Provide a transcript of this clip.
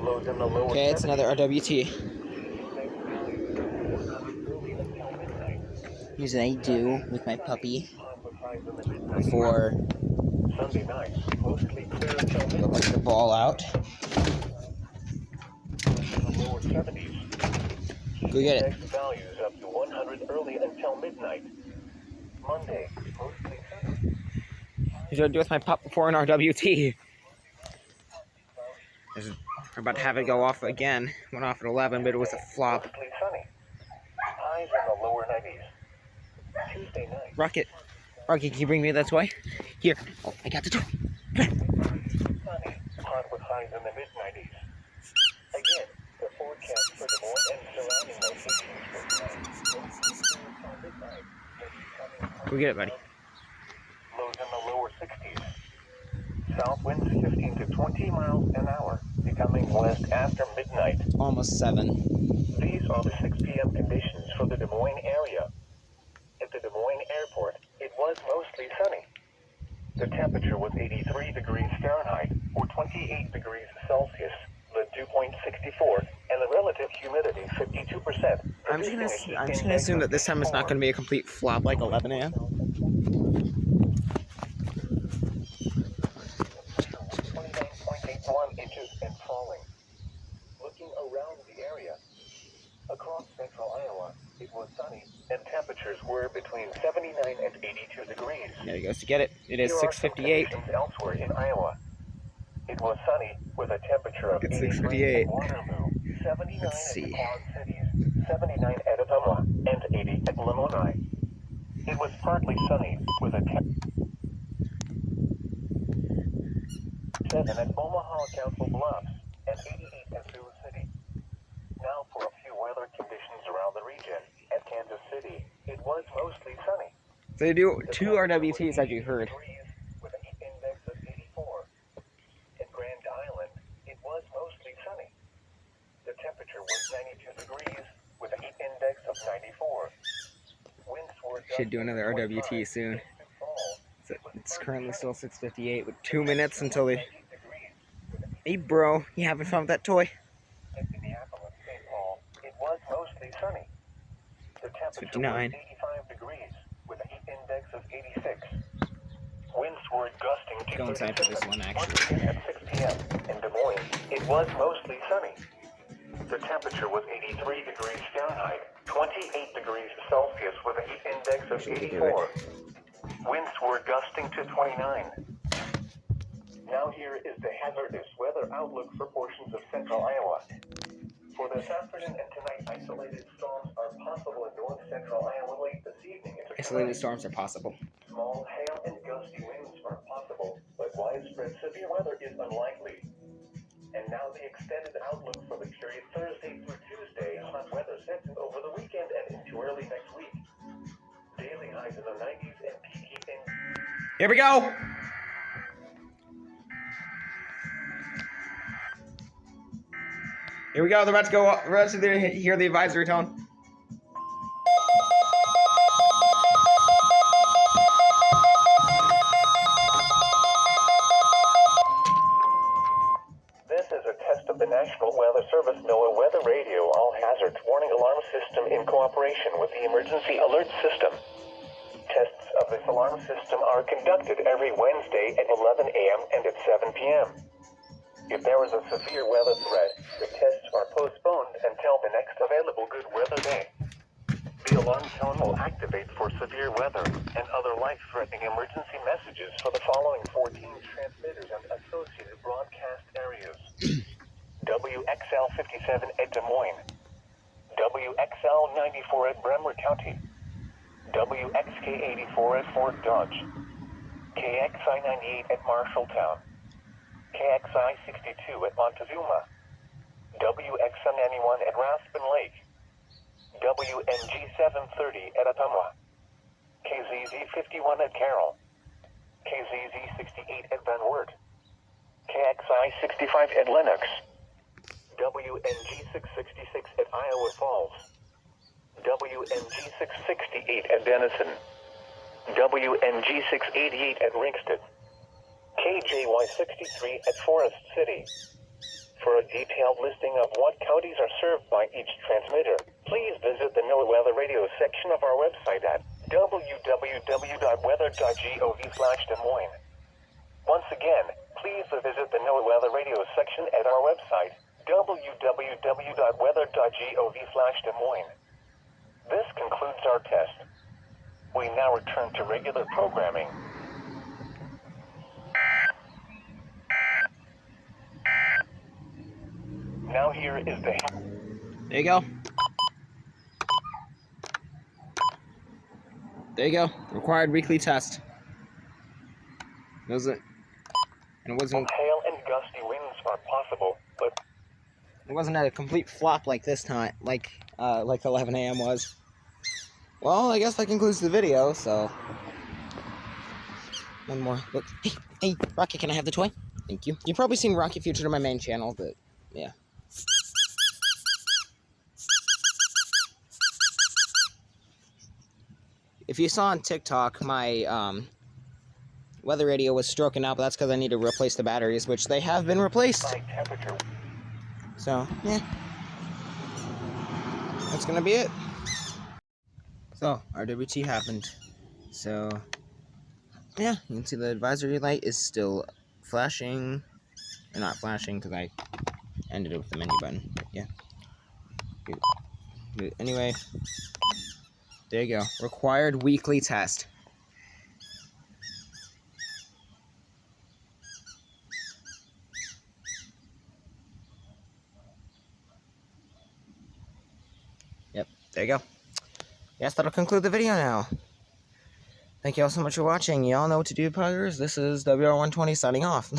Lows in the lower Okay, it's 70s. another RWT. Here's what I do with my puppy before Sunday night, mostly clear until I go midnight. put the ball out. In the lower 70s. Go get it. Index values up to 100 early until midnight. Monday, mostly sunny. Here's what I do with my pup before an RWT. We're about to have it go off again. Went off at 11, but it was a flop. Mostly sunny. Highs in the lower 90s. Tuesday night. Rocket, can you bring me that toy? Here. Oh, I got the toy. Sunny. Hot with highs in the mid-90s. Again, the forecast for Des Moines and surrounding locations for tonight. Go get it, buddy. Lows in the lower 60s. South winds 15 to 20 miles an hour, becoming west after midnight. Almost 7. These are the 6 p.m. conditions for the Des Moines area. At the Des Moines airport, it was mostly sunny. The temperature was 83 degrees Fahrenheit, or 28 degrees Celsius, the dew point 64, and the relative humidity 52%. I'm just gonna assume that this time it's not gonna be a complete flop like 11 a.m. 29.81 inches and falling. Looking around the area, across central Iowa, it was sunny and temperatures were between 79 and 82 degrees. There he goes to get it. It is Here are some 6:58. conditions elsewhere in Iowa. It was sunny with a temperature of It's 83 6:58. at Waterloo, 79 Let's at see. the Quad Cities, 79 at Ottumwa, and 80 at Lamoni. It was partly sunny with a temperature 7 at Omaha Council Bluffs and 88 at Sioux City. Now for a few weather conditions around the region. At Kansas City, it was mostly sunny. So they do 2 RWTs, as you heard. With a heat index of 84. At Grand Island, it was mostly sunny. The temperature was 92 degrees with a heat index of 94. Winds were Should do another RWT soon. So it's currently still 6:58 with 2 minutes until they. Hey, bro, you having fun with that toy? At Minneapolis, St. Paul, it was mostly sunny. The temperature 59. was 85 degrees with a heat index of 86. Winds were gusting to Go inside for this one, actually. At 6 p.m. in Des Moines, it was mostly sunny. The temperature was 83 degrees Fahrenheit, 28 degrees Celsius with a heat index of 84. Winds were gusting to 29. Now here is the hazardous weather outlook for portions of central Iowa. For this afternoon and tonight, isolated storms are possible in north central Iowa late this evening. Isolated storms are possible. Small hail and gusty winds are possible, but widespread severe weather is unlikely. And now the extended outlook for the period Thursday through Tuesday. Hot weather sets in over the weekend and into early next week. Daily highs in the 90s and peak heat in. Here we go! Here we go, they're about to go up. We're about to hear the advisory tone. This is a test of the National Weather Service NOAA Weather Radio All Hazards Warning Alarm System in cooperation with the Emergency Alert System. Tests of this alarm system are conducted every Wednesday at 11 a.m. and at 7 p.m. If there is a severe weather threat, the tests are postponed until the next available good weather day. The alarm tone will activate for severe weather and other life-threatening emergency messages for the following 14 transmitters and associated broadcast areas. WXL 57 at Des Moines, WXL 94 at Bremer County, WXK 84 at Fort Dodge, KXI 98 at Marshalltown, KXI 62 at Montezuma, WXM 91 at Raspin Lake, WNG 730 at Ottumwa, KZZ 51 at Carroll, KZZ 68 at Van Wert, KXI 65 at Lennox, WNG 666 at Iowa Falls, WNG 668 at Denison, WNG 688 at Ringsted, KJY 63 at Forest City. For a a detailed listing of what counties are served by each transmitter, please visit the NOAA Weather Radio section of our website at www.weather.gov/Des Moines. Once again, please visit the NOAA Weather Radio section at our website, www.weather.gov/Des Moines. This concludes our test. We now return to regular programming. Now here is the... There you go. There you go. Required weekly test. It wasn't Hail and gusty winds are possible, but it wasn't a complete flop like this time, like 11 a.m. was. Well, I guess that concludes the video, so... One more. Look. Hey, Rocky, can I have the toy? Thank you. You've probably seen Rocky featured on my main channel, but, yeah. If you saw on TikTok, my, weather radio was stroking out, but that's because I need to replace the batteries, which they have been replaced. So, yeah. That's gonna be it. So, RWT happened. So, yeah, you can see the advisory light is still flashing. Or not flashing, because I ended it with the menu button. But yeah. Anyway, there you go. Required weekly test. Yep, there you go. Yes, that'll conclude the video now. Thank you all so much for watching. You all know what to do, Puggers. This is WR120 signing off.